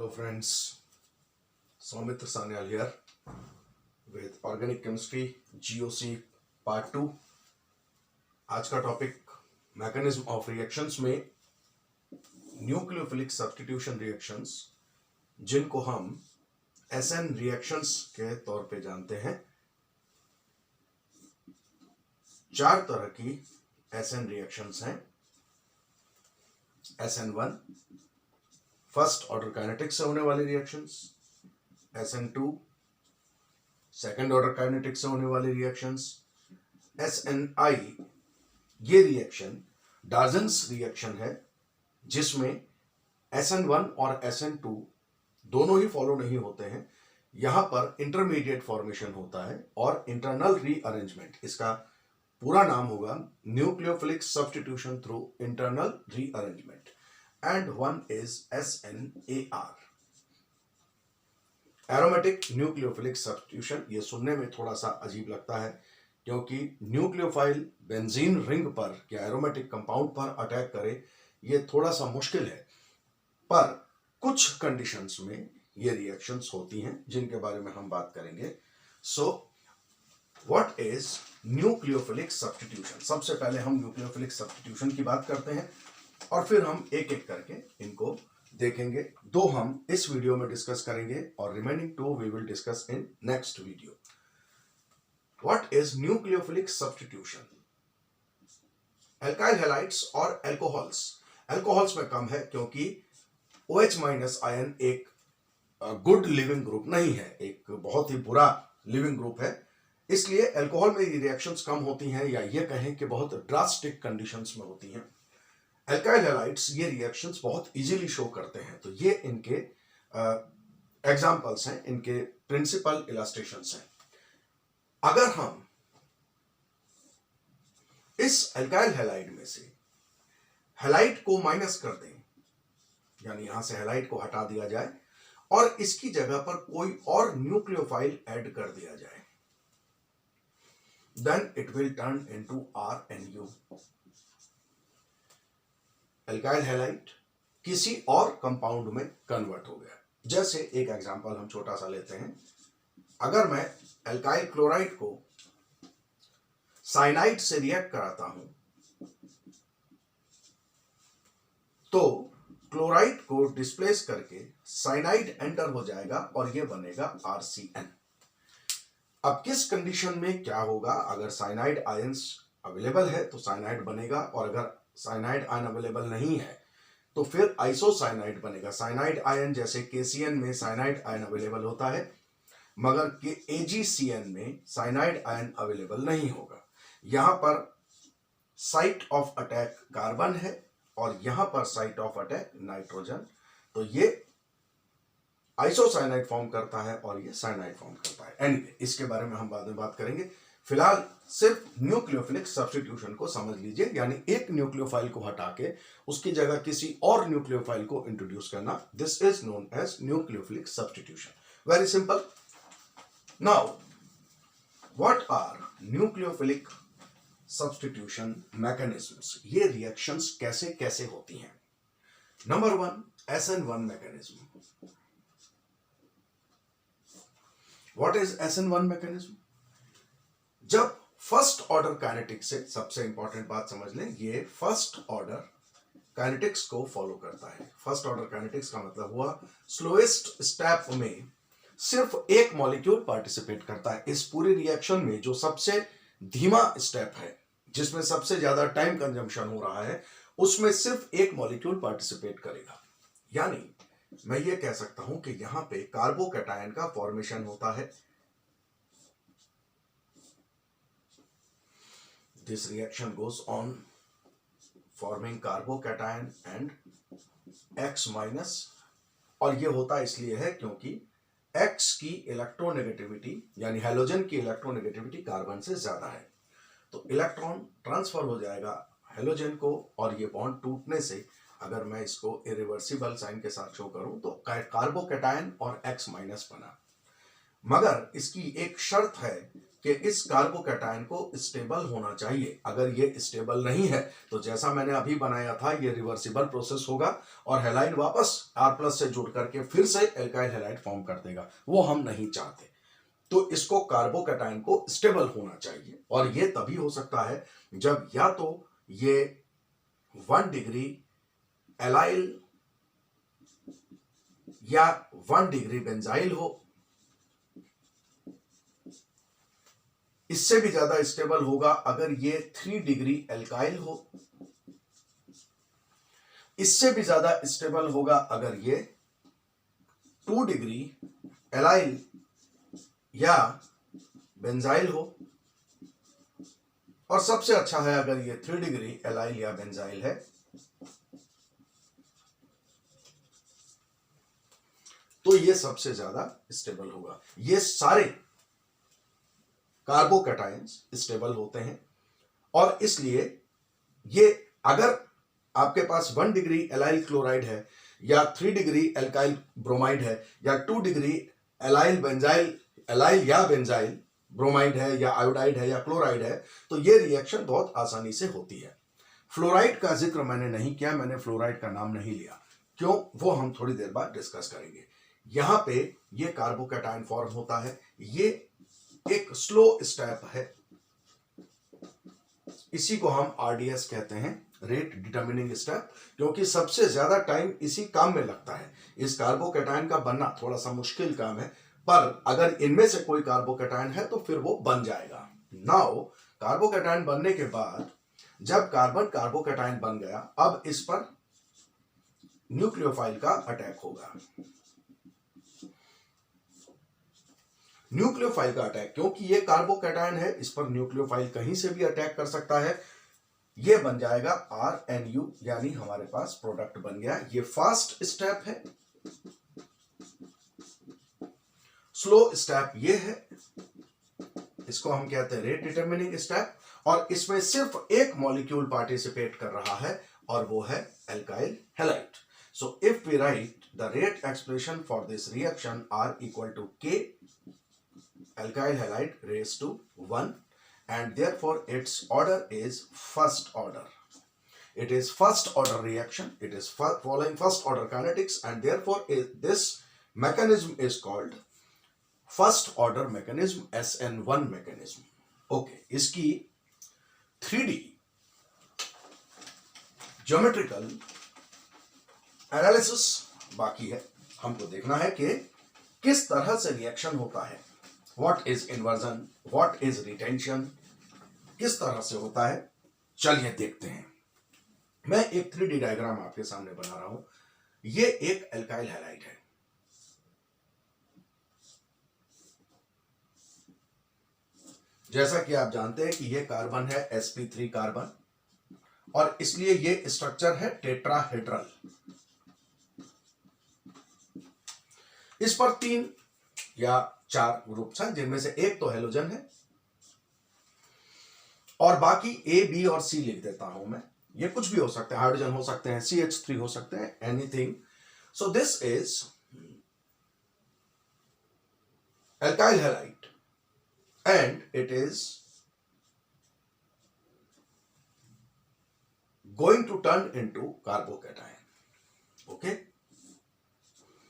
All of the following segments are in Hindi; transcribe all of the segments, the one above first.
Hello friends, Soumitra Sanyal here with Organic Chemistry GOC Part 2। आज का टॉपिक मैकेनिज्म ऑफ रिएक्शंस में न्यूक्लियोफिलिक सब्स्टिट्यूशन रिएक्शंस, जिनको हम SN रिएक्शंस के तौर पे जानते हैं। 4 तरह की SN रिएक्शंस हैं। SN1 फर्स्ट ऑर्डर काइनेटिक्स से होने वाली reactions, SN2 second order kinetics से होने वाली रिएक्शंस, SNI ये रिएक्शन डार्जन्स रिएक्शन है जिसमें SN1 और SN2 दोनों ही फॉलो नहीं होते हैं। यहां पर इंटरमीडिएट फॉर्मेशन होता है और इंटरनल रीअरेंजमेंट, इसका पूरा नाम होगा nucleophilic substitution through internal rearrangement, and one is SNAR aromatic nucleophilic substitution. ये सुनने में थोड़ा सा अजीब लगता है क्योंकि न्यूक्लियोफाइल बेंजीन रिंग पर या एरोमेटिक कंपाउंड पर अटैक करे, ये थोड़ा सा मुश्किल है, पर कुछ कंडीशंस में ये रिएक्शंस होती हैं जिनके बारे में हम बात करेंगे। सो व्हाट इज न्यूक्लियोफिलिक सब्स्टिट्यूशन? सबसे पहले हम न्यूक्लियोफिलिक सब्स्टिट्यूशन की बात करते हैं और फिर हम एक एक करके इनको देखेंगे। 2 हम इस वीडियो में डिस्कस करेंगे और remaining 2 we will discuss in next video. What is nucleophilic substitution? Alkyl halides और एल्कोहल्स, एल्कोहल्स में कम है क्योंकि OH- आयन एक गुड लिविंग ग्रुप नहीं है, एक बहुत ही बुरा लिविंग ग्रुप है, इसलिए एल्कोहल में ये रिएक्शंस कम होती हैं, या ये कहें कि बहुत ड्रास्टिक कंडीशंस में होती हैं। एल्काइल हैलाइड्स ये रिएक्शंस बहुत इजीली शो करते हैं, तो ये इनके एग्जांपल्स हैं, इनके प्रिंसिपल इलस्ट्रेशंस हैं। अगर हम इस एल्काइल हैलाइड में से हैलाइड को माइनस कर दें, यानी यहां से हैलाइड को हटा दिया जाए और इसकी जगह पर कोई और न्यूक्लियोफाइल ऐड कर दिया जाए, then it will turn into RNU। Alkyl halide किसी और कंपाउंड में कन्वर्ट हो गया। जैसे एक एग्जांपल हम छोटा सा लेते हैं। अगर मैं एल्काइल क्लोराइड को साइनाइड से रिएक्ट कराता हूं तो क्लोराइड को डिस्प्लेस करके साइनाइड एंटर हो जाएगा और यह बनेगा RCN। अब किस कंडीशन में क्या होगा? अगर साइनाइड आयंस अवेलेबल है तो साइनाइड बनेगा, और अगर साइनाइड आयन अवेलेबल नहीं है तो फिर आइसोसाइनाइड बनेगा। साइनाइड आयन जैसे KCN में साइनाइड आयन अवेलेबल होता है, मगर AgCN में साइनाइड आयन अवेलेबल नहीं होगा। यहां पर साइट ऑफ अटैक कार्बन है और यहां पर साइट ऑफ अटैक नाइट्रोजन, तो ये आइसोसाइनाइड फॉर्म करता है और ये साइनाइड फॉर्म करता है। एनीवे, इसके बारे में हम बाद में बात करेंगे। फिलहाल सिर्फ न्यूक्लियोफिलिक सब्स्टिट्यूशन को समझ लीजिए, यानी एक न्यूक्लियोफाइल को हटा के उसकी जगह किसी और न्यूक्लियोफाइल को इंट्रोड्यूस करना। This is known as nucleophilic substitution. Very simple. Now what are nucleophilic substitution mechanisms? ये रिएक्शंस कैसे कैसे होती हैं? Number 1, SN1 mechanism. What is SN1 mechanism? जब फर्स्ट ऑर्डर काइनेटिक्स से, सबसे इंपॉर्टेंट बात समझ लें, ये फर्स्ट ऑर्डर काइनेटिक्स को फॉलो करता है। फर्स्ट ऑर्डर काइनेटिक्स का मतलब हुआ स्लोएस्ट स्टेप में सिर्फ एक मॉलिक्यूल पार्टिसिपेट करता है। इस पूरी रिएक्शन में जो सबसे धीमा स्टेप है, जिसमें सबसे ज्यादा टाइम कंजम्पशन हो रहा है, उसमें सिर्फ एक मॉलिक्यूल पार्टिसिपेट करेगा। यानी मैं ये कह सकता हूं कि यहां पे कार्बोकैटायन का फॉर्मेशन होता है। This reaction goes on forming carbocation and X-, और ये होता इसलिए है क्योंकि X की इलेक्ट्रोनेगेटिविटी, यानी हैलोजन की इलेक्ट्रोनेगेटिविटी कार्बन से ज्यादा है, तो इलेक्ट्रॉन ट्रांसफर हो जाएगा हैलोजन को, और ये बॉन्ड टूटने से, अगर मैं इसको इरिवर्सिबल साइन के साथ शो करूं, तो कार्बोकैटायन और X- बना। मगर इसकी एक शर्त है कि इस कार्बोकैटायन को स्टेबल होना चाहिए। अगर ये स्टेबल नहीं है तो जैसा मैंने अभी बनाया था ये रिवर्सिबल प्रोसेस होगा और हैलाइड वापस R+ से जुड़ करके फिर से एल्काइल हैलाइड फॉर्म कर देगा, वो हम नहीं चाहते। तो इसको कार्बोकैटायन को स्टेबल होना चाहिए और ये तभी हो सकता है जब या तो ये 1 डिग्री एलाइल या 1 डिग्री बेंजाइल हो। इससे भी ज्यादा स्टेबल होगा अगर ये 3 डिग्री एल्काइल हो। इससे भी ज्यादा स्टेबल होगा अगर ये 2 डिग्री एलाइल या बेंजाइल हो। और सबसे अच्छा है अगर ये 3 डिग्री एलाइल या बेंजाइल है। तो ये सबसे ज्यादा स्टेबल होगा। ये सारे कार्बोकैटायंस स्टेबल होते हैं और इसलिए ये अगर आपके पास 1 डिग्री एलाइल क्लोराइड है या 3 डिग्री एल्काइल ब्रोमाइड है या 2 डिग्री एलाइल बेंजाइल एलाइल या बेंजाइल ब्रोमाइड है या आयोडाइड है या क्लोराइड है, तो ये रिएक्शन बहुत आसानी से होती है। फ्लोराइड का जिक्र मैंने नहीं किया, मैंने फ्लोराइड का नाम नहीं लिया। क्यों? वो हम थोड़ी देर बाद डिस्कस करेंगे। यहां पे ये कार्बोकैटायन फॉर्म होता है, ये एक स्लो स्टेप है, इसी को हम RDS कहते हैं, रेट डिटर्मिनिंग स्टेप, क्योंकि सबसे ज्यादा टाइम इसी काम में लगता है। इस कार्बोकैटायन का बनना थोड़ा सा मुश्किल काम है, पर अगर इनमें से कोई कार्बोकैटायन है तो फिर वो बन जाएगा। नाउ कार्बोकैटायन बनने के बाद जब कार्बन कार्बोकैटायन बन गया, अब इस पर न्यूक्लियोफाइल का अटैक होगा। न्यूक्लियोफाइल का अटैक, क्योंकि ये कार्बोकैटायन है, इस पर न्यूक्लियोफाइल कहीं से भी अटैक कर सकता है। ये बन जाएगा RNU, यानी हमारे पास प्रोडक्ट बन गया। ये फास्ट स्टेप है। स्लो स्टेप ये है, इसको हम कहते हैं रेट डिटर्मिनिंग स्टेप, और इसमें सिर्फ एक मॉलिक्यूल पार्टिसिपेट कर रहा है और वो है alkyl halide. So if we write the rate expression for this reaction R equal to K alkyl halide raised to 1, and therefore its order is first order. It is first order reaction, it is following first order kinetics, and therefore this mechanism is called first order mechanism, SN1 mechanism. Okay, इसकी 3D geometrical analysis बाकी है। हमको देखना है कि किस तरह से रिएक्शन होता है, What is inversion, what is retention, किस तरह से होता है, चलिए देखते हैं। मैं एक 3D डायग्राम आपके सामने बना रहा हूं। ये एक एल्काइल हैलाइड है। जैसा कि आप जानते हैं कि ये कार्बन है sp3 कार्बन, और इसलिए ये स्ट्रक्चर है टेट्राहेड्रल। इस पर 3 या 4 ग्रुप्स हैं, जिनमें से एक तो हेलोजन है और बाकी A, B और C लिख देता हूं मैं। ये कुछ भी हो सकते हैं, हाइड्रोजन हो सकते हैं, CH3 हो सकते हैं, anything. So this is alkyl halide and it is going to turn into carbocation. Okay,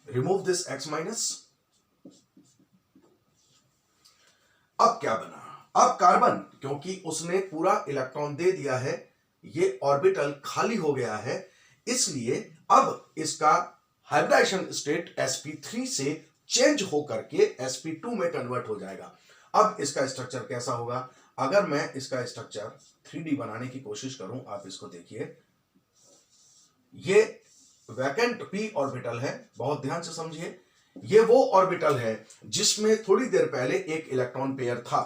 remove this X minus. अब क्या बना? अब कार्बन, क्योंकि उसने पूरा इलेक्ट्रॉन दे दिया है, ये ऑर्बिटल खाली हो गया है, इसलिए अब इसका हाइब्रिडाइजेशन स्टेट sp3 से चेंज होकर के sp2 में कन्वर्ट हो जाएगा। अब इसका स्ट्रक्चर कैसा होगा? अगर मैं इसका स्ट्रक्चर 3D बनाने की कोशिश करूं, आप इसको देखिए, ये वैकेंट p ऑर्बिटल है, बहुत ध्यान से समझिए। ये वो ऑर्बिटल है जिसमें थोड़ी देर पहले एक इलेक्ट्रॉन पेयर था,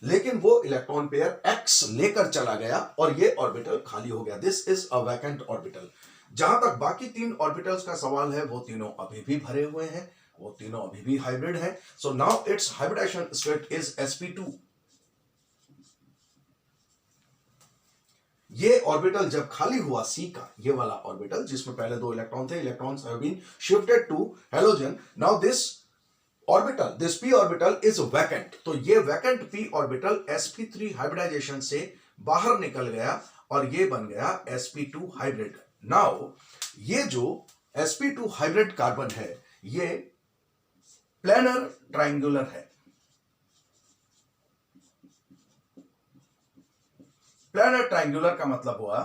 लेकिन वो इलेक्ट्रॉन पेयर x लेकर चला गया और ये ऑर्बिटल खाली हो गया। This is a vacant orbital. जहां तक बाकी 3 ऑर्बिटल्स का सवाल है, वो तीनों अभी भी भरे हुए हैं, वो तीनों अभी भी हाइब्रिड हैं। So now its hybridization state is sp2। ये ऑर्बिटल जब खाली हुआ C का, ये वाला ऑर्बिटल जिसमें पहले 2 इलेक्ट्रॉन थे, electrons have been shifted to halogen. Now this orbital, this p orbital is vacant, तो ये vacant p orbital sp3 hybridisation से बाहर निकल गया और ये बन गया sp2 हाइब्रिड। नाउ ये जो sp2 हाइब्रिड कार्बन है ये प्लेनर ट्रायंगुलर है। प्लेनर ट्रायंगुलर का मतलब हुआ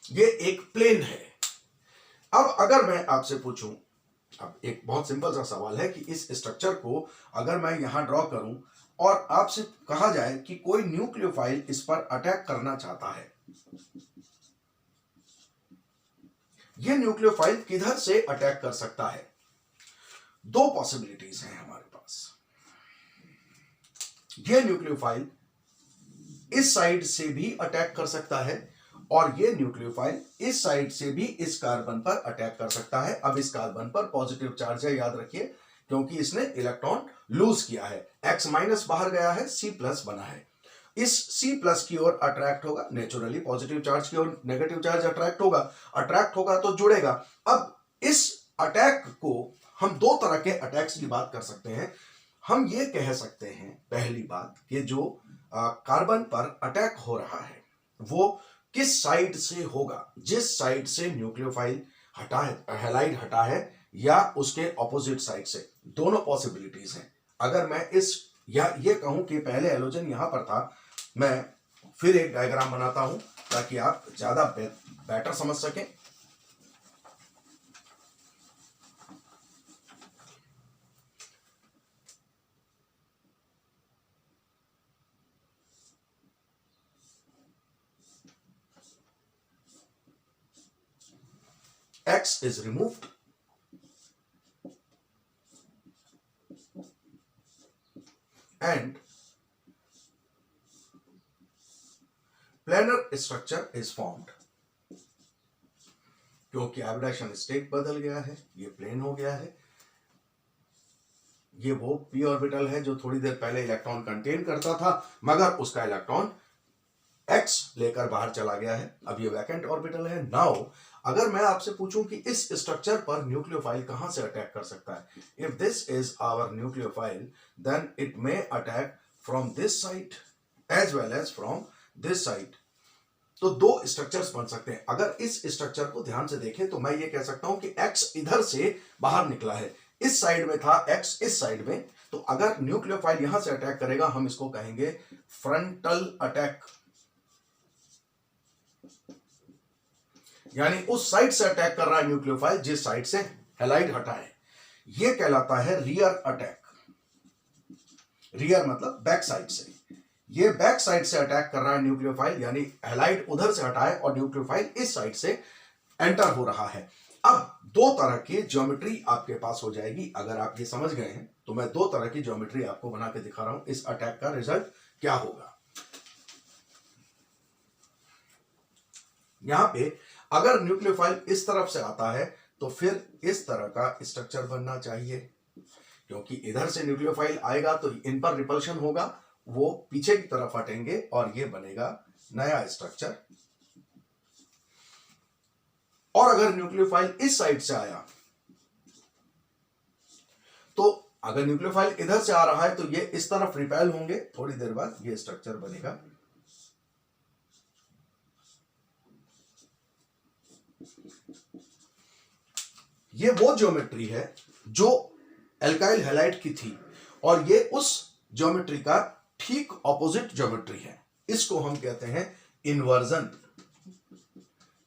ये एक प्लेन है। अब अगर मैं आपसे पूछूं, अब एक बहुत सिंपल सा सवाल है कि इस स्ट्रक्चर को अगर मैं यहां ड्रॉ करूं और आपसे कहा जाए कि कोई न्यूक्लियोफाइल इस पर अटैक करना चाहता है, यह न्यूक्लियोफाइल किधर से अटैक कर सकता है? दो पॉसिबिलिटीज हैं हमारे पास। यह न्यूक्लियोफाइल इस साइड से भी अटैक कर सकता है और यह न्यूक्लियोफाइल इस साइड से भी इस कार्बन पर अटैक कर सकता है। अब इस कार्बन पर पॉजिटिव चार्ज है, याद रखिए, क्योंकि इसने इलेक्ट्रॉन लूज किया है। X माइनस बाहर गया है, C प्लस बना है। इस C प्लस की ओर अट्रैक्ट होगा, नेचुरली पॉजिटिव चार्ज की ओर नेगेटिव चार्ज अट्रैक्ट होगा तो जुड़ेगा। अब इस अटैक को हम दो तरह के अटैक्स की बात कर सकते हैं। हम ये कह सकते हैं पहली बात कि जो कार्बन पर अटैक हो रहा है वो किस साइड से होगा, जिस साइड से न्यूक्लियोफाइल हटा है, हैलाइड हटा है, या उसके ऑपोजिट साइड से। दोनों पॉसिबिलिटीज हैं। अगर मैं ये कहूं कि पहले हैलोजन यहां पर था, मैं फिर एक डायग्राम बनाता हूं ताकि आप ज्यादा बेटर समझ सकें। X is removed and planar structure is formed। क्योंकि हाइब्रिडाइजेशन स्टेट बदल गया है, ये प्लेन हो गया है। ये वो p ऑर्बिटल है जो थोड़ी देर पहले इलेक्ट्रॉन कंटेन करता था, मगर उसका इलेक्ट्रॉन X लेकर बाहर चला गया है। अब ये वैकेंट ऑर्बिटल है। नाउ अगर मैं आपसे पूछूं कि इस स्ट्रक्चर पर न्यूक्लियोफाइल कहां से अटैक कर सकता है, if this is our nucleophile then it may attack from this side as well as from this side. तो दो स्ट्रक्चर्स बन सकते हैं। अगर इस स्ट्रक्चर को ध्यान से देखें तो मैं ये कह सकता हूं कि X इधर से बाहर निकला है, इस साइड में था X, इस साइड में। तो अगर न्यूक्लियोफाइल यहां से अटैक करेगा हम इसको कहेंगे फ्रंटल अटैक, यानी उस साइड से अटैक कर रहा है न्यूक्लियोफाइल जिस साइड से हैलाइड हटा है। यह कहलाता है रियर अटैक। रियर मतलब बैक साइड से। ये बैक साइड से अटैक कर रहा है न्यूक्लियोफाइल, यानी हैलाइड उधर से हटा है और न्यूक्लियोफाइल इस साइड से एंटर हो रहा है। अब दो तरह की ज्योमेट्री आपके पास हो जाएगी। अगर आप ये समझ गए हैं तो मैं दो तरह की ज्योमेट्री आपको बना के दिखा रहा हूं, इस अटैक का रिजल्ट क्या होगा। यहां पे अगर न्यूक्लियोफाइल इस तरफ से आता है तो फिर इस तरह का स्ट्रक्चर बनना चाहिए, क्योंकि इधर से न्यूक्लियोफाइल आएगा तो इन पर रिपल्शन होगा, वो पीछे की तरफ हटेंगे और ये बनेगा नया स्ट्रक्चर। और अगर न्यूक्लियोफाइल इस साइड से आया तो अगर न्यूक्लियोफाइल इधर से आ रहा है तो ये इस तरफ रिपेल होंगे, थोड़ी देर बाद ये स्ट्रक्चर बनेगा। ये वो ज्योमेट्री है जो एल्काइल हैलाइड की थी और ये उस ज्योमेट्री का ठीक ऑपोजिट ज्योमेट्री है। इसको हम कहते हैं इन्वर्जन।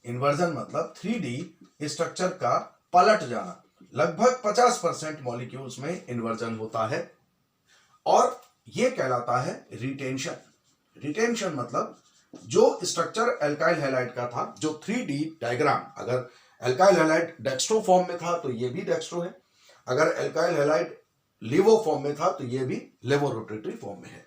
इन्वर्जन मतलब 3D स्ट्रक्चर का पलट जाना। लगभग 50% मॉलिक्यूल्स में इन्वर्जन होता है और यह कहलाता है रिटेंशन। रिटेंशन मतलब जो स्ट्रक्चर एल्काइल हैलाइड का था, जो 3D डायग्राम, अगर एल्काइल हैलाइड डेक्स्ट्रो फॉर्म में था तो ये भी डेक्स्ट्रो है, अगर एल्काइल हैलाइड लेवो फॉर्म में था तो ये भी लेवो रोटेटरी फॉर्म में है।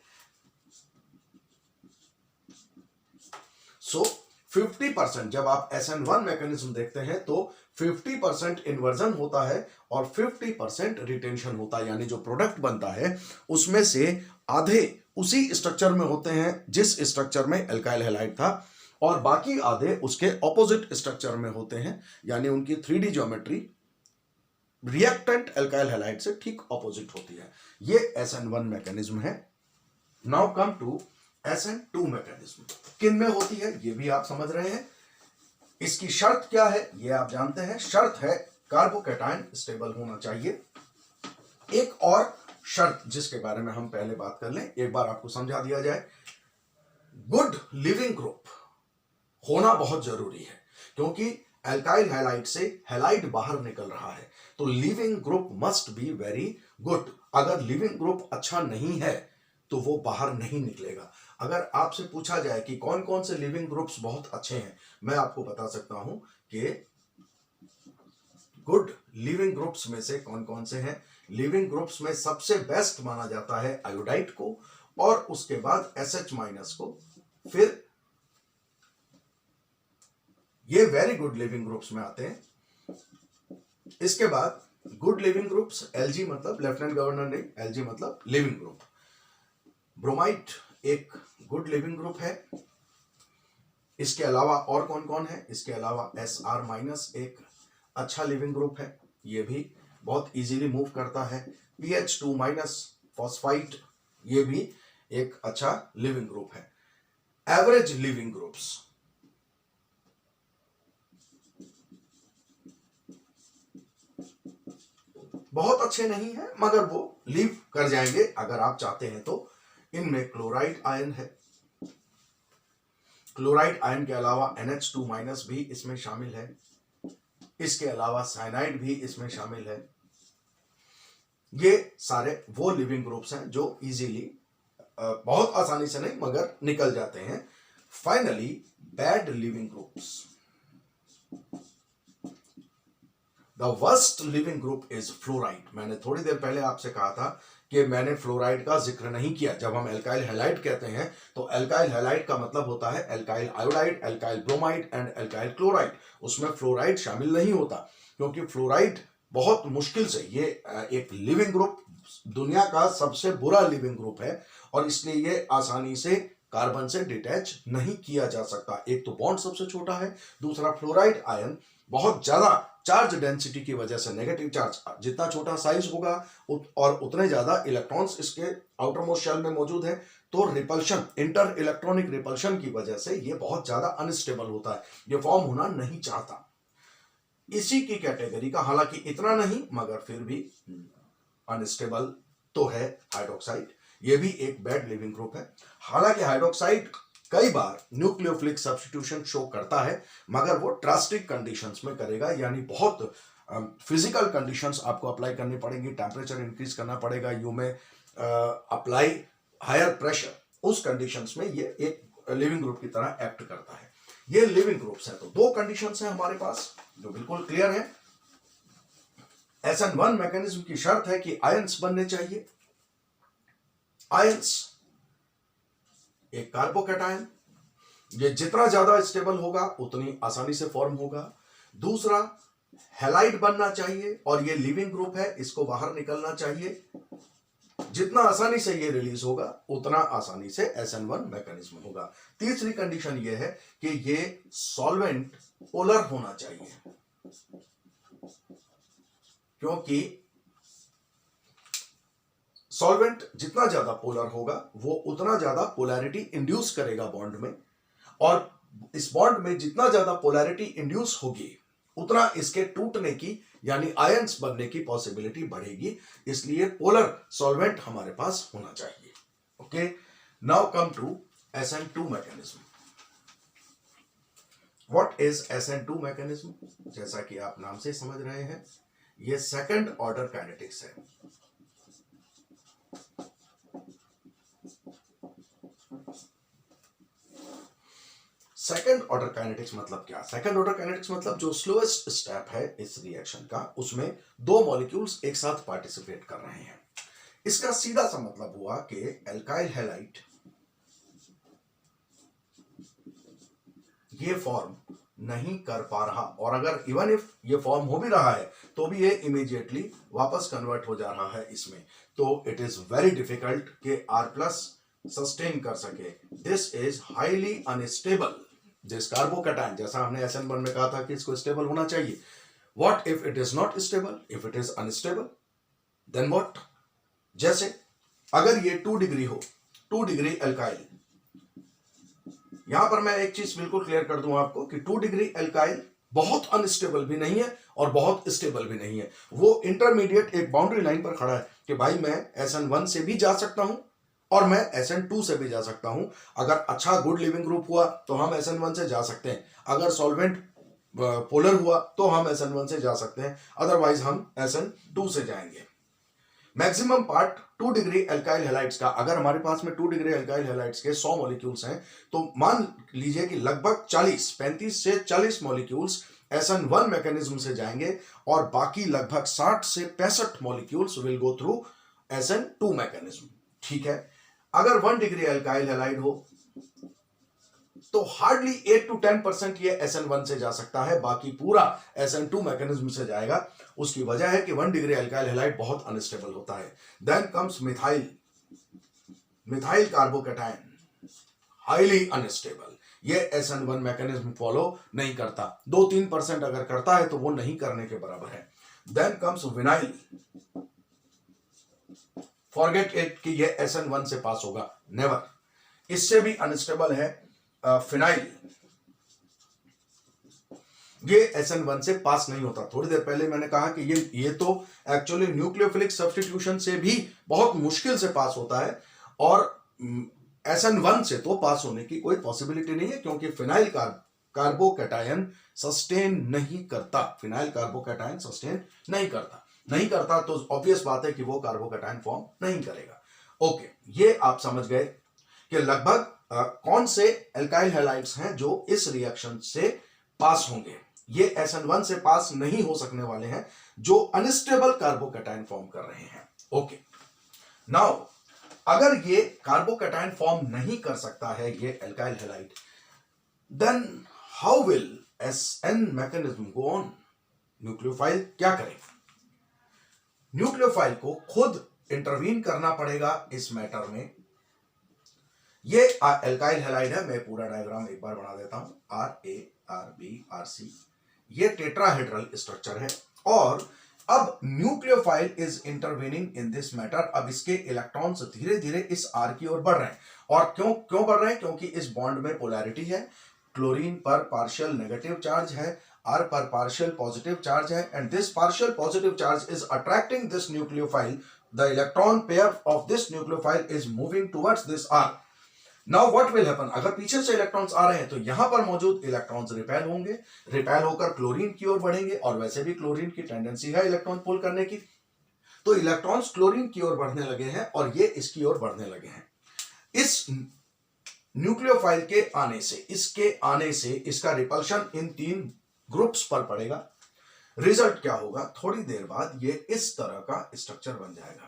सो 50% जब आप SN1 मैकेनिज्म देखते हैं तो 50% इन्वर्जन होता है और 50% रिटेंशन होता है, यानी जो प्रोडक्ट बनता है उसमें से आधे उसी स्ट्रक्चर में होते हैं जिस स्ट्रक्चर में एल्काइल हैलाइड था और बाकी आधे उसके ऑपोजिट स्ट्रक्चर में होते हैं, यानी उनकी 3D geometry reactant alkyl halide से ठीक ऑपोजिट होती है। ये SN1 मैकेनिज्म है। Now come to SN2 mechanism. किन में होती है ये भी आप समझ रहे हैं। इसकी शर्त क्या है ये आप जानते हैं। शर्त है कार्बोकैटायन स्टेबल होना चाहिए। एक और शर्त जिसके बारे में हम पहले बात कर लें, एक बार आपको समझा दिया जाए। गुड लिविंग ग्रुप होना बहुत जरूरी है, क्योंकि एल्काइल हैलाइड से हैलाइड बाहर निकल रहा है, तो leaving group must be very good. अगर लिविंग ग्रुप अच्छा नहीं है तो वो बाहर नहीं निकलेगा। अगर आपसे पूछा जाए कि कौन कौन से लिविंग ग्रुप्स बहुत अच्छे हैं, मैं आपको बता सकता हूं कि गुड लिविंग ग्रुप्स में से कौन कौन से हैं। लिविंग ग्रुप्स में सबसे बेस्ट माना जाता है आयोडाइड को, और उसके बाद SH- को। फिर ये वेरी गुड लिविंग ग्रुप्स में आते हैं। इसके बाद गुड लिविंग ग्रुप्स, LG मतलब लेफ्टिनेंट गवर्नर नहीं, LG मतलब लिविंग ग्रुप। ब्रोमाइड एक गुड लिविंग ग्रुप है। इसके अलावा और कौन कौन है, इसके अलावा SR- एक अच्छा लिविंग ग्रुप है, ये भी बहुत इजीली मूव करता है। PH2- फॉस्फाइड, ये भी एक अच्छा लिविंग ग्रुप है। एवरेज लिविंग ग्रुप्स, बहुत अच्छे नहीं है मगर वो लीव कर जाएंगे अगर आप चाहते हैं तो। इनमें क्लोराइड आयन है। क्लोराइड आयन के अलावा NH2- भी इसमें शामिल है। इसके अलावा साइनाइड भी इसमें शामिल है। ये सारे वो लिविंग ग्रुप्स हैं जो इजीली, बहुत आसानी से नहीं मगर निकल जाते हैं। Finally bad living groups. The worst leaving group is fluoride. मैंने थोड़ी देर पहले आपसे कहा था कि मैंने फ्लोराइड का जिक्र नहीं किया। जब हम एल्काइल हैलाइड कहते हैं तो एल्काइल हैलाइड का मतलब होता है alkyl iodide, alkyl bromide and alkyl chloride. उसमें फ्लोराइड शामिल नहीं होता, क्योंकि फ्लोराइड बहुत मुश्किल से, ये एक लिविंग ग्रुप, दुनिया का सबसे बुरा लिविंग ग्रुप है, और इसलिए ये आसानी से कार्बन से डिटैच नहीं किया जा सकता। एक तो बॉन्ड सबसे छोटा है, दूसरा फ्लोराइड आयन बहुत ज्यादा चार्ज डेंसिटी की वजह से, नेगेटिव चार्ज, जितना छोटा साइज होगा और उतने ज्यादा इलेक्ट्रॉन्स इसके आउटर मोस्ट शेल में मौजूद है, तो रिपल्शन, इंटर इलेक्ट्रॉनिक रिपल्शन की वजह से ये बहुत ज्यादा अनस्टेबल होता है, ये फॉर्म होना नहीं चाहता। इसी की कैटेगरी का, हालांकि इतना नहीं मगर फिर भी अनस्टेबल तो है हाइड्रोक्साइड। ये भी एक बैड लिविंग ग्रुप है। हालांकि हाइड्रोक्साइड कई बार न्यूक्लियोफिलिक सब्स्टिट्यूशन शो करता है, मगर वो ड्रास्टिक कंडीशंस में करेगा, यानी बहुत फिजिकल कंडीशंस आपको अप्लाई करनी पड़ेंगी, टेम्परेचर इंक्रीज करना पड़ेगा, यू में अप्लाई हायर प्रेशर, उस कंडीशंस में ये एक लिविंग ग्रुप की तरह एक्ट करता है। ये लिविंग ग्रुप्स है। तो दो कंडीशंस हैं हमारे पास जो बिल्कुल क्लियर है। SN1 मैकेनिज्म की शर्त है कि आयंस बनने चाहिए। आयंस एक कार्बोकैटायन, ये जितना ज्यादा स्टेबल होगा उतनी आसानी से फॉर्म होगा। दूसरा, हैलाइड बनना चाहिए, और ये लिविंग ग्रुप है, इसको बाहर निकलना चाहिए। जितना आसानी से ये रिलीज होगा उतना आसानी से SN1 मैकेनिज्म होगा। तीसरी कंडीशन ये है कि ये सॉल्वेंट पोलर होना चाहिए, क्योंकि सॉल्वेंट जितना ज्यादा पोलर होगा वो उतना ज्यादा पोलैरिटी इंड्यूस करेगा बॉन्ड में, और इस बॉन्ड में जितना ज्यादा पोलैरिटी इंड्यूस होगी उतना इसके टूटने की, यानी आयंस बनने की पॉसिबिलिटी बढ़ेगी। इसलिए पोलर सॉल्वेंट हमारे पास होना चाहिए। Okay, now come to SN2 mechanism. What is SN2 mechanism? जैसा कि आप नाम से समझ रहे हैं, यह सेकंड ऑर्डर काइनेटिक्स है। सेकंड ऑर्डर काइनेटिक्स मतलब क्या? सेकंड ऑर्डर काइनेटिक्स मतलब जो स्लोएस्ट स्टेप है इस रिएक्शन का, उसमें दो मॉलिक्यूल्स एक साथ पार्टिसिपेट कर रहे हैं। इसका सीधा सा मतलब हुआ कि एल्काइल हैलाइड ये फॉर्म नहीं कर पा रहा, और अगर इवन इफ ये फॉर्म हो भी रहा है तो भी ये इमीडिएटली वापस कन्वर्ट हो जा रहा है इसमें। तो इट इज वेरी डिफिकल्ट कि R+ सस्टेन कर सके। This is highly unstable. This carbocation, जैसा हमने SN1 में कहा था कि इसको स्टेबल होना चाहिए, What if it is not stable? If it is unstable, then what? जैसे अगर ये 2 डिग्री हो, 2 डिग्री एल्काइल, यहां पर मैं एक चीज बिल्कुल क्लियर कर दूं आपको कि 2 डिग्री एल्काइल बहुत अनस्टेबल भी नहीं है और बहुत स्टेबल भी नहीं है, वो इंटरमीडिएट एक बाउंड्री लाइन पर खड़ा है कि भाई मैं SN1 से भी जा सकता हूं और मैं SN2 से भी जा सकता हूं। अगर अच्छा गुड लिविंग ग्रुप हुआ तो हम SN1 से जा सकते हैं, अगर सॉल्वेंट पोलर हुआ तो हम SN1 से जा सकते हैं, अदरवाइज हम SN2 से जाएंगे। Maximum part 2 degree alkyl halides का, अगर हमारे पास में 2 डिग्री एल्काइल हैलाइड्स के 100 मॉलिक्यूल्स हैं तो मान लीजिए कि लगभग 35 से 40 मॉलिक्यूल्स SN1 मैकेनिज्म से जाएंगे और बाकी लगभग 60 से 65 molecules will go through SN2 mechanism. ठीक है, अगर 1 डिग्री एल्काइल हैलाइड हो तो हार्डली 8 to 10% ये SN1 से जा सकता है, बाकी पूरा SN2 मैकेनिज्म से जाएगा। उसकी वजह है कि 1 डिग्री एल्काइल हैलाइड बहुत अनस्टेबल होता है। Then comes methyl, methyl carbocation, highly unstable, ये SN1 मैकेनिज्म फॉलो नहीं करता, 2-3% अगर करता है तो वो नहीं करने के बराबर है। Then comes vinyl, forget it कि ये SN1 से पास होगा, नेवर। इससे भी अनस्टेबल है फिनाइल, ये SN1 से पास नहीं होता। थोड़ी देर पहले मैंने कहा कि ये तो एक्चुअली न्यूक्लियोफिलिक सब्स्टिट्यूशन से भी बहुत मुश्किल से पास होता है और SN1 से तो पास होने की कोई पॉसिबिलिटी नहीं है, क्योंकि फिनाइल कार्बोकैटायन सस्टेन नहीं करता, फिनाइल कार्बोकैटायन सस्टेन नहीं करता तो ऑब्वियस बात है कि वो कार्बोकैटायन फॉर्म नहीं करेगा। ओके, ये आप समझ गए कि लगभग कौन से एल्काइल हैलाइड्स हैं जो इस रिएक्शन से पास होंगे। ये SN1 से पास नहीं हो सकने वाले हैं जो अनस्टेबल कार्बोकैटायन फॉर्म कर रहे हैं। ओके, नाउ अगर ये कार्बोकैटायन फॉर्म नहीं कर सकता है ये alkyl halide, then how will SN mechanism go on? Nucleophile क्या करे? न्यूक्लियोफाइल को खुद इंटरवीन करना पड़ेगा इस मैटर में। ये एल्काइल हैलाइड है, मैं पूरा डायग्राम एक बार बना देता हूं, RA, RB, RC, ये टेट्राहेड्रल स्ट्रक्चर है और अब nucleophile is intervening in this matter. अब इसके इलेक्ट्रॉन्स धीरे धीरे इस R की ओर बढ़ रहे हैं और क्यों बढ़ रहे हैं? क्योंकि इस बॉन्ड में पोलैरिटी है, क्लोरीन पर पार्शियल नेगेटिव चार्ज है, R पर पार्शियल पॉजिटिव चार्ज है, and this partial positive charge is attracting this nucleophile, the electron pair of this nucleophile is moving towards this R। Now what will happen? अगर पीछे से इलेक्ट्रॉन्स आ रहे हैं तो यहां पर मौजूद इलेक्ट्रॉन्स रिपेल होंगे, रिपेल होकर क्लोरीन की ओर बढ़ेंगे और वैसे भी क्लोरीन की टेंडेंसी है इलेक्ट्रॉन पुल करने की, तो इलेक्ट्रॉन्स क्लोरीन की ओर बढ़ने लगे हैं और ये इसकी ओर बढ़ने लगे हैं। इस न्यूक्लियोफाइल के आने से, इसके आने से इसका रिपल्शन इन 3 ग्रुप्स पर पड़ेगा। रिजल्ट क्या होगा? थोड़ी देर बाद ये इस तरह का स्ट्रक्चर बन जाएगा,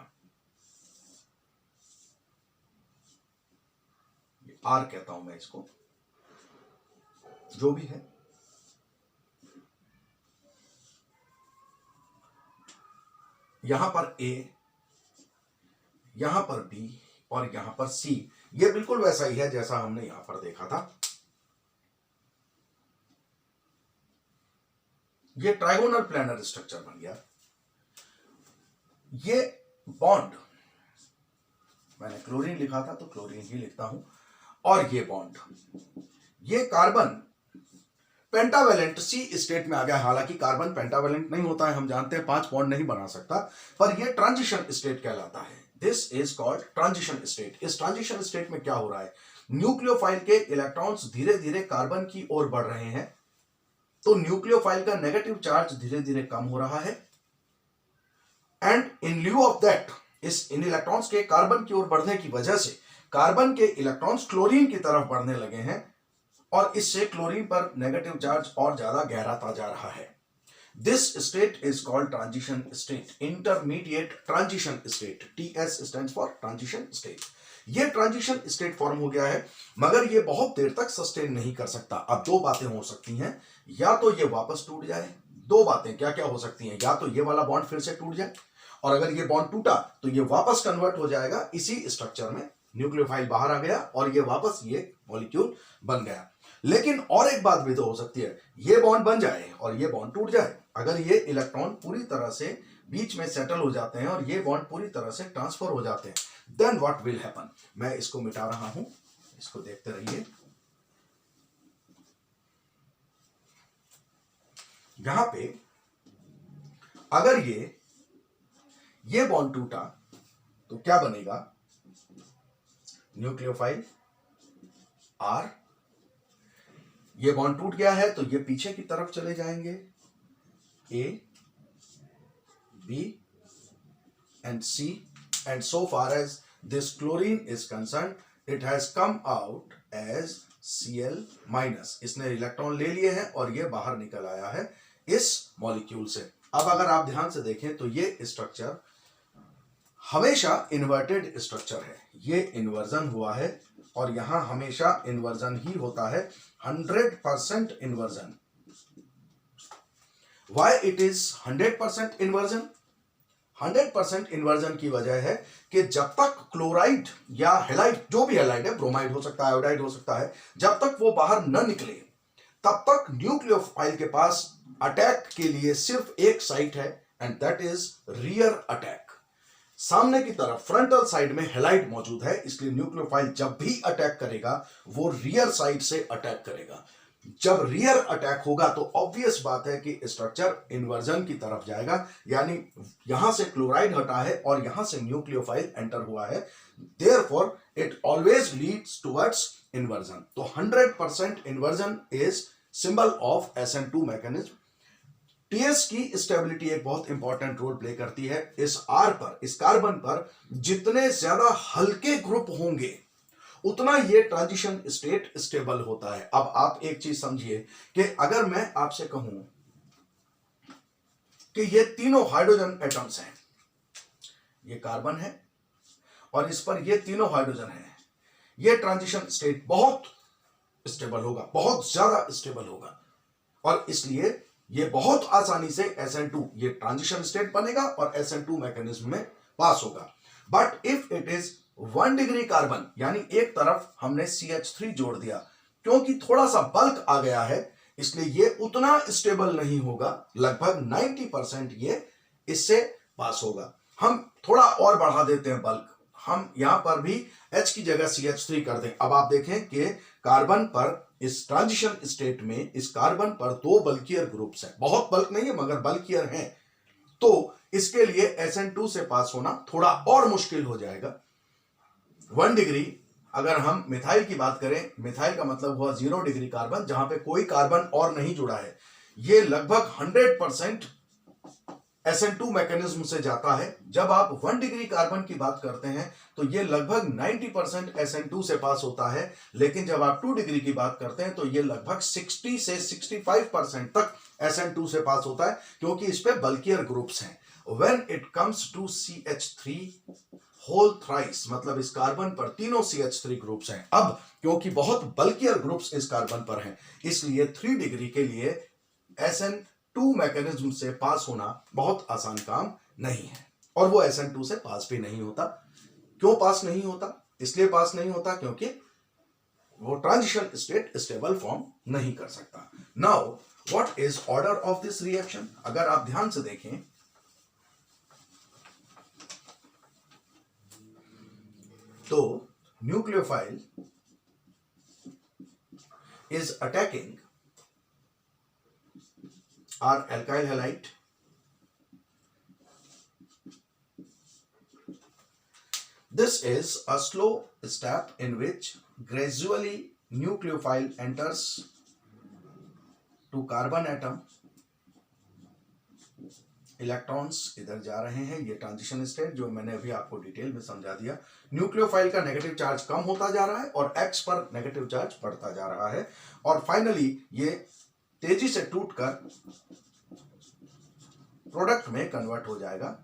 R कहता हूं मैं इसको, जो भी है। यहां पर A, यहां पर B और यहां पर C, ये बिल्कुल वैसा ही है जैसा हमने यहां पर देखा था। ये ट्राइगोनल प्लैनर स्ट्रक्चर बन गया। ये बॉन्ड, मैंने क्लोरीन लिखा था तो क्लोरीन ही लिखता हूं, और ये बॉन्ड, ये कार्बन पेंटावेलेंट C स्टेट में आ गया। हालांकि कार्बन पेंटावेलेंट नहीं होता है, हम जानते हैं 5 बॉन्ड नहीं बना सकता, पर यह ट्रांजिशन स्टेट कहलाता है। This is called transition state. इस ट्रांजिशन स्टेट में क्या हो रहा है? न्यूक्लियोफाइल के इलेक्ट्रॉन्स धीरे धीरे कार्बन की ओर बढ़ रहे हैं, तो न्यूक्लियोफाइल का नेगेटिव चार्ज धीरे धीरे कम हो रहा है, and in lieu of that, in electrons के कार्बन की ओर बढ़ने की वजह से कार्बन के इलेक्ट्रॉन्स क्लोरीन की तरफ बढ़ने लगे हैं और इससे क्लोरीन पर नेगेटिव चार्ज और ज्यादा गहराता जा रहा है। This state is called transition state, intermediate transition state. TS stands for transition state. ये ट्रांजिशन स्टेट फॉर्म हो गया है, मगर ये बहुत देर तक सस्टेन नहीं कर सकता। अब 2 बातें हो सकती हैं, या तो ये वापस टूट जाए। 2 बातें क्या क्या हो सकती हैं? या तो ये वाला बॉन्ड फिर से टूट जाए, और अगर ये बॉन्ड टूटा तो ये वापस कन्वर्ट हो जाएगा इसी स्ट्रक्चर में, न्यूक्लियोफाइल बाहर आ गया और ये वापस ये मॉलिक्यूल बन गया। लेकिन और एक बात भी तो हो सकती है, ये बॉन्ड बन जाए और ये बॉन्ड टूट जाए, अगर ये इलेक्ट्रॉन पूरी तरह से बीच में सेटल हो जाते हैं और ये बॉन्ड पूरी तरह से ट्रांसफर हो जाते हैं, देन व्हाट विल हैपन। मैं इसको मिटा रहा हूं, इसको देखते रहिए। यहां पे अगर ये बॉन्ड टूटा तो क्या बनेगा, न्यूक्लियोफाइल R। ये बॉन्ड टूट गया है तो ये पीछे की तरफ चले जाएंगे, A, B and C, and so far as this chlorine is concerned, it has come out as Cl minus। इसने इलेक्ट्रॉन ले लिए हैं और ये बाहर निकल आया है इस मॉलिक्यूल से। अब अगर आप ध्यान से देखें तो ये स्ट्रक्चर हमेशा इन्वर्टेड स्ट्रक्चर है, ये इन्वर्जन हुआ है और यहां हमेशा इन्वर्जन ही होता है, 100% inversion. Why it is 100% inversion? 100% inversion की वजह है कि जब तक क्लोराइड या हेलाइड, जो भी हेलाइड है, ब्रोमाइड हो सकता है, आयोडाइड हो सकता है, जब तक वो बाहर न निकले तब तक न्यूक्लियोफाइल के पास अटैक के लिए सिर्फ एक साइट है, and that is rear attack. सामने की तरफ फ्रंटल साइड में हेलाइड मौजूद है, इसलिए न्यूक्लियोफाइल जब भी अटैक करेगा वो रियर साइड से अटैक करेगा। जब रियर अटैक होगा तो ऑब्वियस बात है कि स्ट्रक्चर इन्वर्जन की तरफ जाएगा, यानी यहां से क्लोराइड हटा है और यहां से न्यूक्लियोफाइल एंटर हुआ है, therefore it always leads towards inversion. तो 100% inversion is symbol of SN2 mechanism. TS की स्टेबिलिटी एक बहुत इंपॉर्टेंट रोल प्ले करती है। इस R पर, इस कार्बन पर जितने ज्यादा हल्के ग्रुप होंगे उतना ये ट्रांजिशन स्टेट स्टेबल होता है। अब आप एक चीज समझिए कि अगर मैं आपसे कहूं कि ये तीनों हाइड्रोजन एटम्स हैं, ये कार्बन है और इस पर ये तीनों हाइड्रोजन है, ये ट्रांजिशन स्टेट बहुत स्टेबल होगा, बहुत ज्यादा स्टेबल होगा, और इसलिए ये बहुत आसानी से SN2, ये ट्रांजिशन स्टेट बनेगा और SN2 मैकेनिज्म में पास होगा। But if it is 1 degree carbon, यानी एक तरफ हमने CH3 जोड़ दिया, क्योंकि थोड़ा सा बल्क आ गया है इसलिए ये उतना स्टेबल नहीं होगा, लगभग 90% ये इससे पास होगा। हम थोड़ा और बढ़ा देते हैं बल्क, हम यहां पर भी H की जगह CH3 कर दें। अब आप देखें कि कार्बन पर, इस ट्रांजिशन स्टेट में इस कार्बन पर 2 बल्कियर ग्रुप्स हैं, बहुत बल्क नहीं है मगर बल्कियर हैं, तो इसके लिए SN2 से पास होना थोड़ा और मुश्किल हो जाएगा। 1 डिग्री, अगर हम मिथाइल की बात करें, मिथाइल का मतलब हुआ 0 डिग्री कार्बन, जहां पे कोई कार्बन और नहीं जुड़ा है, ये लगभग 100% SN2 मैकेनिज्म से जाता है। जब आप 1 डिग्री कार्बन की बात करते हैं तो ये लगभग 90% SN2 से पास होता है, लेकिन जब आप 2 डिग्री की बात करते हैं तो ये लगभग 60 से 65% तक SN2 से पास होता है, क्योंकि इस पे बल्कियर ग्रुप्स हैं। When it comes to CH3 whole thrice, मतलब इस कार्बन पर तीनों CH3 ग्रुप्स हैं। अब क्योंकि बहुत बल्कियर ग्रुप्स इस कार्बन पर हैं, इसलिए 3 डिग्री के लिए SN2 मैकेनिज्म से पास होना बहुत आसान काम नहीं है, और वो SN2 से पास भी नहीं होता। क्यों पास नहीं होता? इसलिए पास नहीं होता क्योंकि वो ट्रांजिशन स्टेट स्टेबल फॉर्म नहीं कर सकता। Now what is order of this reaction? अगर आप ध्यान से देखें तो nucleophile is attacking our alkyl halide. This is a slow step in which gradually nucleophile enters to carbon atom. Electrons इधर जा रहे हैं, ये ट्रांजिशन स्टेट जो मैंने अभी आपको डिटेल में समझा दिया। न्यूक्लियोफाइल का नेगेटिव चार्ज कम होता जा रहा है और X पर नेगेटिव चार्ज बढ़ता जा रहा है, और फाइनली ये तेजी से टूटकर प्रोडक्ट में कन्वर्ट हो जाएगा।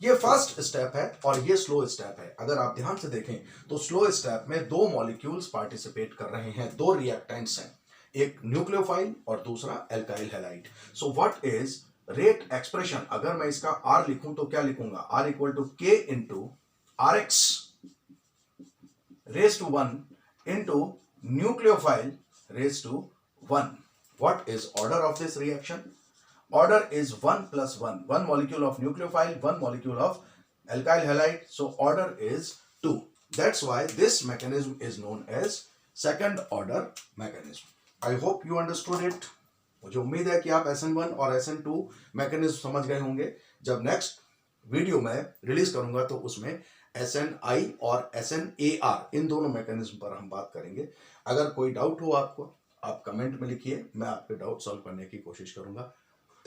ये फर्स्ट स्टेप है और ये स्लो स्टेप है। अगर आप ध्यान से देखें तो स्लो स्टेप में 2 मॉलिक्यूल्स पार्टिसिपेट कर रहे हैं, 2 रिएक्टेंट्स हैं, एक न्यूक्लियोफाइल और दूसरा alkyl halide. So what is rate expression? अगर मैं इसका R लिखूं तो क्या लिखूंगा? R equal to K into RX raise to 1 into nucleophile raise to 1। What is order of this reaction? order is 1 plus 1. One molecule of nucleophile, one molecule of alkyl halide. So order is 2. That's why this mechanism is known as second order mechanism. I hope you understood it. मुझे उम्मीद है कि आप SN1 और SN2 मैकेनिज्म समझ गए होंगे. जब नेक्स्ट वीडियो में रिलीज करूंगा तो उसमें SNI और SNAR इन दोनों मैकेनिज्म पर हम बात करेंगे. अगर कोई डाउट हो आपको, आप कमेंट में लिखिए, मैं आपके डाउट सॉल्व करने की कोशिश करूंगा.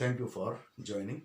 Thank you for joining.